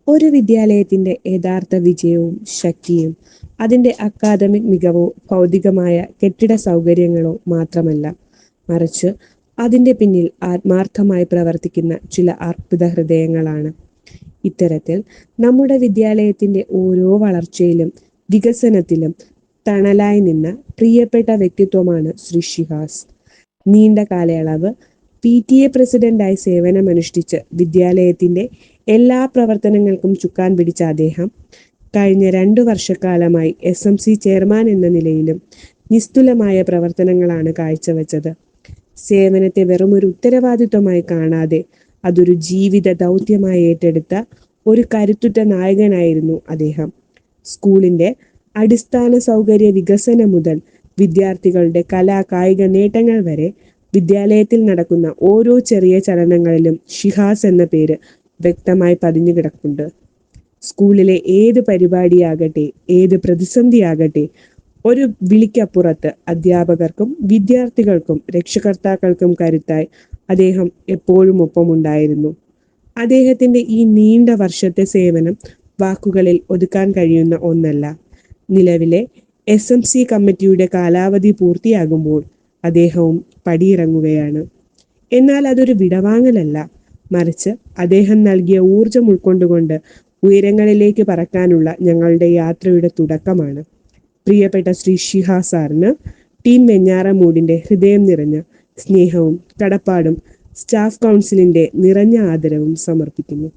ഒരു വിദ്യാലയത്തിന്റെ യഥാർത്ഥ വിജയവും ശക്തിയും അതിന്റെ അക്കാദമിക് മികവോ ഭൗതികമായ കെട്ടിട സൗകര്യങ്ങളോ മാത്രമല്ല, മറിച്ച് അതിന്റെ പിന്നിൽ ആത്മാർത്ഥമായി പ്രവർത്തിക്കുന്ന ചില അർപ്പിത ഹൃദയങ്ങളാണ്. ഇത്തരത്തിൽ നമ്മുടെ വിദ്യാലയത്തിന്റെ ഓരോ വളർച്ചയിലും വികസനത്തിലും തണലായി നിന്ന പ്രിയപ്പെട്ട വ്യക്തിത്വമാണ് ശ്രീ ഷിഹാസ്. നീണ്ട കാലയളവ് PTA പ്രസിഡന്റായി സേവനമനുഷ്ഠിച്ച് വിദ്യാലയത്തിന്റെ എല്ലാ പ്രവർത്തനങ്ങൾക്കും ചുക്കാൻ പിടിച്ച അദ്ദേഹം കഴിഞ്ഞ 2 വർഷക്കാലമായി SMC ചെയർമാൻ എന്ന നിലയിലും നിസ്തുലമായ പ്രവർത്തനങ്ങളാണ് കാഴ്ചവെച്ചത്. സേവനത്തെ വെറുമൊരു ഉത്തരവാദിത്വമായി കാണാതെ അതൊരു ജീവിത ദൗത്യമായി ഏറ്റെടുത്ത ഒരു കരുത്തുറ്റ നായകനായിരുന്നു അദ്ദേഹം. സ്കൂളിന്റെ അടിസ്ഥാന സൗകര്യ വികസനം മുതൽ വിദ്യാർത്ഥികളുടെ കായിക നേട്ടങ്ങൾ വരെ വിദ്യാലയത്തിൽ നടക്കുന്ന ഓരോ ചെറിയ ചലനങ്ങളിലും ഷിഹാസ് എന്ന പേര് വ്യക്തമായി പതിഞ്ഞു കിടപ്പുണ്ട്. സ്കൂളിലെ ഏത് പരിപാടിയാകട്ടെ, ഏത് പ്രതിസന്ധിയാകട്ടെ, ഒരു വിളിക്കപ്പുറത്ത് അധ്യാപകർക്കും വിദ്യാർത്ഥികൾക്കും രക്ഷകർത്താക്കൾക്കും കരുത്തായി അദ്ദേഹം എപ്പോഴും ഒപ്പമുണ്ടായിരുന്നു. അദ്ദേഹത്തിന്റെ ഈ നീണ്ട വർഷത്തെ സേവനം വാക്കുകളിൽ ഒതുക്കാൻ കഴിയുന്ന ഒന്നല്ല. നിലവിലെ SMC കമ്മിറ്റിയുടെ കാലാവധി പൂർത്തിയാകുമ്പോൾ അദ്ദേഹവും പടിയിറങ്ങുകയാണ്. എന്നാൽ അതൊരു വിടവാങ്ങലല്ല, മറിച്ച് അദ്ദേഹം നൽകിയ ഊർജം ഉൾക്കൊണ്ടുകൊണ്ട് ഉയരങ്ങളിലേക്ക് പറക്കാനുള്ള ഞങ്ങളുടെ യാത്രയുടെ തുടക്കമാണ്. പ്രിയപ്പെട്ട ശ്രീ ഷിഹാസ് സാറിന് ടീം വെഞ്ഞാറമൂടിന്റെ ഹൃദയം നിറഞ്ഞ സ്നേഹവും കടപ്പാടും സ്റ്റാഫ് കൗൺസിലിന്റെ നിറഞ്ഞ ആദരവും സമർപ്പിക്കുന്നു.